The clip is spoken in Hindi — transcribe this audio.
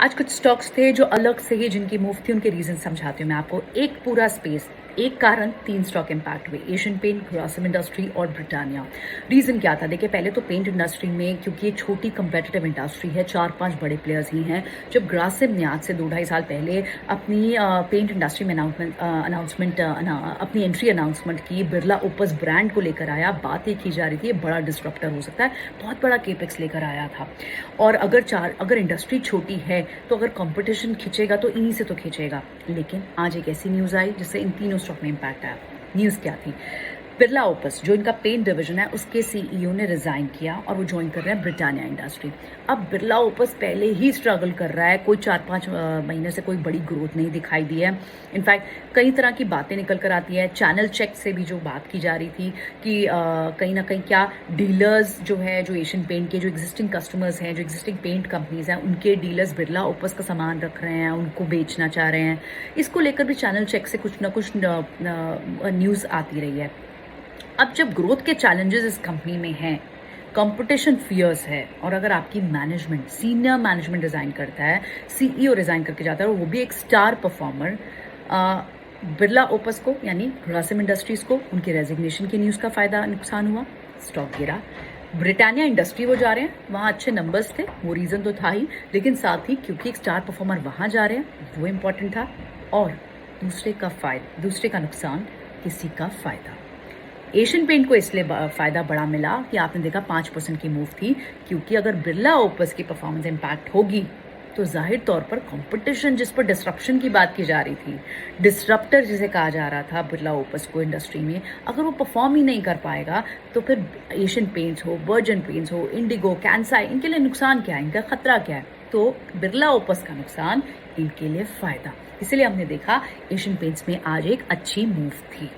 आज कुछ स्टॉक्स थे जो अलग से ही जिनकी मूव थी, उनके रीजन समझाती हूँ मैं आपको। एक पूरा स्पेस, एक कारण, 3 स्टॉक इम्पैक्ट हुए, एशियन पेंट, ग्रासिम इंडस्ट्री और ब्रिटानिया। रीजन क्या था? देखिए, पहले तो पेंट इंडस्ट्री में, क्योंकि ये छोटी कंपेटिटिव इंडस्ट्री है, 4-5 बड़े प्लेयर्स ही हैं। जब ग्रासिम ने आज से 2-2.5 साल पहले अपनी पेंट इंडस्ट्री में अपनी एंट्री अनाउंसमेंट की, बिरला ओपस ब्रांड को लेकर आया, बात ये की जा रही थी ये बड़ा डिस्ट्रप्टर हो सकता है, बहुत बड़ा केपेक्स लेकर आया था। और अगर इंडस्ट्री छोटी है तो अगर कंपटीशन खींचेगा तो इन्हीं से तो खींचेगा। लेकिन आज एक ऐसी न्यूज़ आई जिससे इन तीनों स्टॉक में इम्पैक्ट आया। न्यूज़ क्या थी? बिरला ओपस, जो इनका पेंट डिवीजन है, उसके सीईओ ने रिजाइन किया और वो ज्वाइन कर रहे हैं ब्रिटानिया इंडस्ट्री। अब बिरला ओपस पहले ही स्ट्रगल कर रहा है, कोई 4-5 महीने से कोई बड़ी ग्रोथ नहीं दिखाई दी है। इनफैक्ट कई तरह की बातें निकल कर आती है। चैनल चेक से भी जो बात की जा रही थी कि कहीं ना कहीं क्या डीलर्स जो है, जो एशियन पेंट के जो एग्जिस्टिंग कस्टमर्स हैं, जो एग्जिस्टिंग पेंट कंपनीज हैं, उनके डीलर्स बिरला ओपस का सामान रख रहे हैं, उनको बेचना चाह रहे हैं। इसको लेकर भी चैनल चेक से कुछ ना कुछ न्यूज़ आती रही है। अब जब ग्रोथ के चैलेंजेस इस कंपनी में हैं, कंपटीशन फियर्स है, और अगर आपकी मैनेजमेंट, सीनियर मैनेजमेंट रिजाइन करता है, सीईओ रिजाइन करके जाता है, और वो भी एक स्टार परफॉर्मर, बिरला ओपस को यानी ग्रासिम इंडस्ट्रीज को उनके रेजिग्नेशन की न्यूज़ का नुकसान हुआ, स्टॉक गिरा। ब्रिटानिया इंडस्ट्री वो जा रहे हैं, वहाँ अच्छे नंबर्स थे, वो रीज़न तो था ही, लेकिन साथ ही क्योंकि एक स्टार परफॉर्मर वहाँ जा रहे हैं वो इम्पोर्टेंट था। और दूसरे का नुकसान, किसी का फायदा। एशियन पेंट को इसलिए फायदा बड़ा मिला कि आपने देखा 5% की मूव थी, क्योंकि अगर बिरला ओपस की परफॉर्मेंस इम्पैक्ट होगी तो जाहिर तौर पर कंपटीशन, जिस पर डिस्ट्रप्शन की बात की जा रही थी, डिस्ट्रप्टर जिसे कहा जा रहा था बिरला ओपस को इंडस्ट्री में, अगर वो परफॉर्म ही नहीं कर पाएगा तो फिर एशियन पेंट्स हो, वर्जिन पेंट्स हो, इंडिगो, कैंसाई, इनके लिए नुकसान क्या है, इनका खतरा क्या है? तो बिरला ओपस का नुकसान, इनके लिए फायदा। इसलिए हमने देखा एशियन पेंट्स में आज एक अच्छी मूव थी।